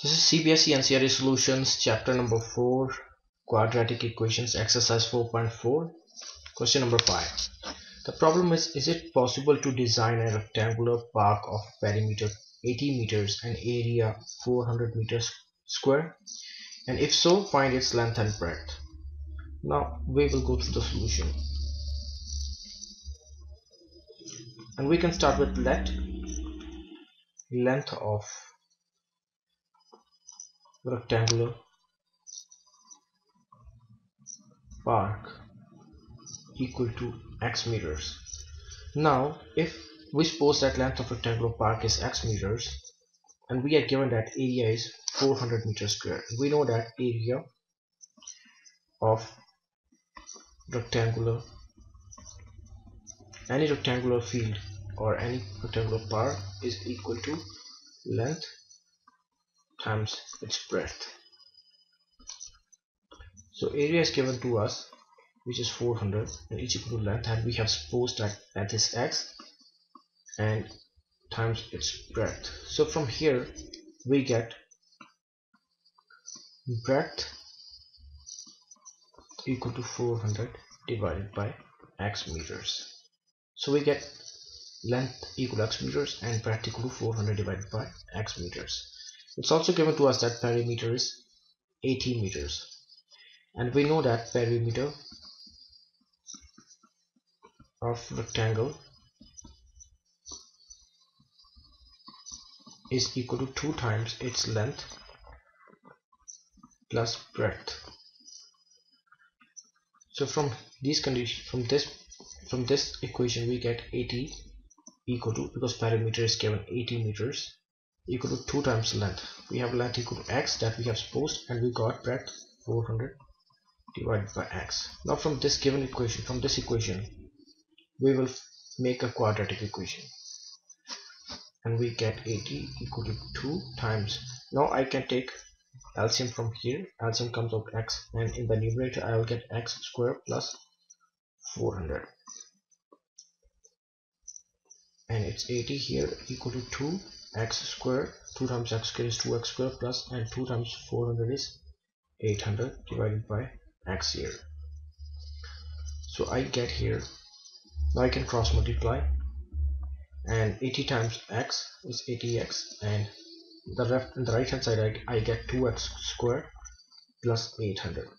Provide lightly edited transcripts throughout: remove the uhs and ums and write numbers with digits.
This is CBSE NCERT Solutions, chapter number 4, Quadratic Equations, exercise 4.4, question number 5. The problem is it possible to design a rectangular park of perimeter 80 meters and area 400 meters square? And if so, find its length and breadth. Now we will go through the solution. And we can start with length of rectangular park equal to x meters. Now if we suppose that length of rectangular park is x meters and we are given that area is 400 meters square, we know that area of any rectangular field or any rectangular park is equal to length times its breadth. So area is given to us, which is 400, and is equal to length, and we have supposed that that is x and times its breadth. So from here we get breadth equal to 400 divided by x meters. So we get length equal to x meters and breadth equal to 400 divided by x meters. It's also given to us that perimeter is 80 meters, and we know that perimeter of rectangle is equal to 2 times its length plus breadth. So from these conditions, from this equation we get 80 equal to, because perimeter is given 80 meters, equal to 2 times length. We have length equal to x that we have supposed, and we got breadth 400 divided by x. Now from this given equation, from this equation we will make a quadratic equation, and we get 80 equal to 2 times. Now I can take LCM from here. LCM comes out x, and in the numerator I will get x square plus 400, and it's 80 here equal to 2 x square. 2 times x square is 2x square plus, and 2 times 400 is 800 divided by x here. So I get here, now I can cross multiply, and 80 times x is 80x, and on the right hand side I get 2x square plus 800.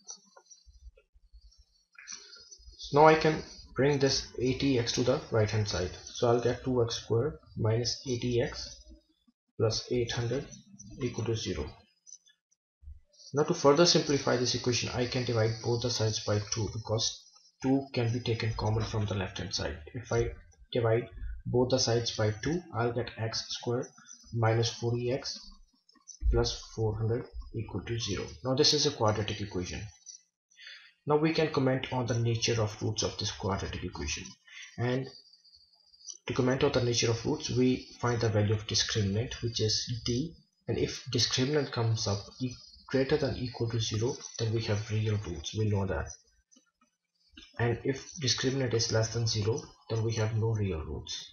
So now I can bring this 80x to the right hand side, so I'll get 2x square minus 80x plus 800 equal to 0. Now to further simplify this equation, I can divide both the sides by 2, because 2 can be taken common from the left hand side. If I divide both the sides by 2, I'll get x square minus 40x plus 400 equal to 0. Now this is a quadratic equation. Now we can comment on the nature of roots of this quadratic equation, and to comment on the nature of roots, we find the value of discriminant, which is d, and if discriminant comes up greater than equal to 0, then we have real roots, we know that, and if discriminant is less than 0, then we have no real roots.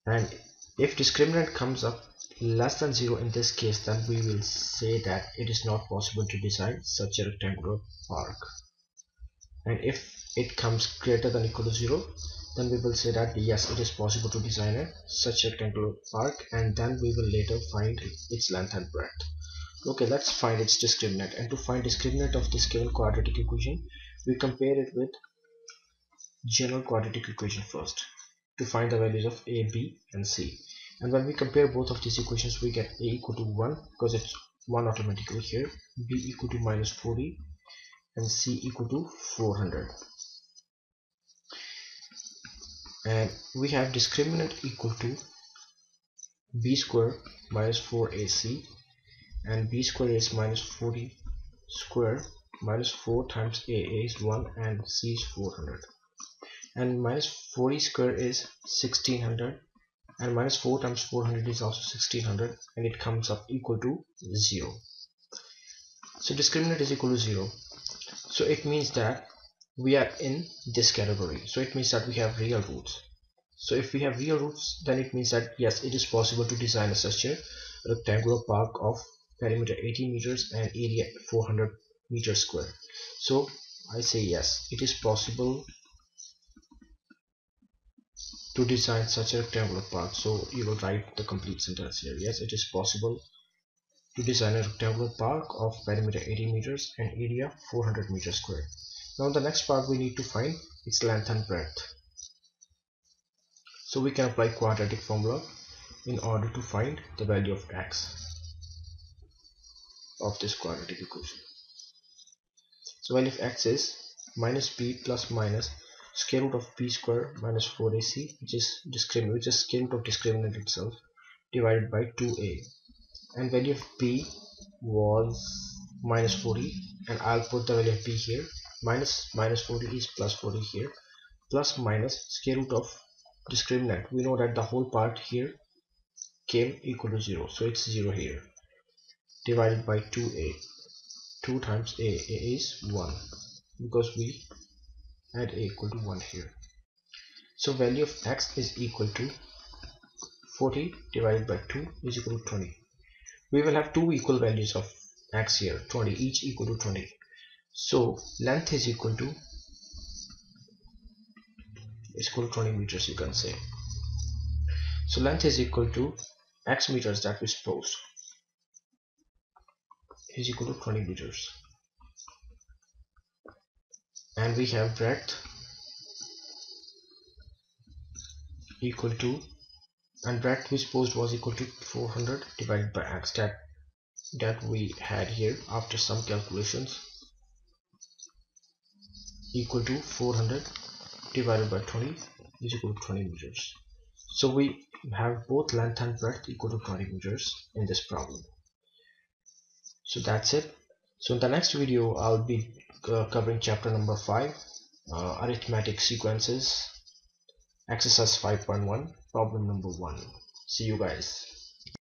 And if discriminant comes up less than 0 in this case, then we will say that it is not possible to design such a rectangular park. And if it comes greater than equal to 0, then we will say that yes, it is possible to design such a rectangular park, and then we will later find its length and breadth. Okay, let's find its discriminant. And to find discriminant of this given quadratic equation, we compare it with general quadratic equation first to find the values of a, b, and c. And when we compare both of these equations, we get a equal to 1, because it's 1 automatically here, b equal to minus 40, and c equal to 400. And we have discriminant equal to b square minus 4ac, and b square is minus 40 square minus 4 times a is 1 and c is 400, and minus 40 square is 1600, and minus 4 times 400 is also 1600, and it comes up equal to 0. So discriminant is equal to 0, so it means that we are in this category, so it means that we have real roots. So if we have real roots, then it means that yes, it is possible to design such a rectangular park of perimeter 80 meters and area 400 meters square. So I say yes, it is possible to design such a rectangular park. So you will write the complete sentence here. Yes, it is possible to design a rectangular park of perimeter 80 meters and area 400 meters square. Now the next part we need to find its length and breadth. So we can apply quadratic formula in order to find the value of x of this quadratic equation. So value of x is minus b plus minus square root of b square minus 4ac, which is square root of discriminant itself, divided by 2a, and value of b was minus 40, and I'll put the value of b here. Minus 40 is plus 40 here, plus minus square root of discriminant. We know that the whole part here came equal to 0, so it's 0 here, divided by 2a. 2 times a is 1, because we add a equal to 1 here. So value of x is equal to 40 divided by 2 is equal to 20. We will have two equal values of x here, 20, each equal to 20. So length is equal to 20 meters, you can say. So length is equal to x meters that we suppose is equal to 20 meters, and we have breadth equal to, and breadth we supposed was equal to 400 divided by x, that we had here after some calculations, equal to 400 divided by 20 is equal to 20 meters. So we have both length and breadth equal to 20 meters in this problem. So that's it. So in the next video I'll be covering chapter number 5, arithmetic sequences, exercise 5.1, problem number 1. See you guys.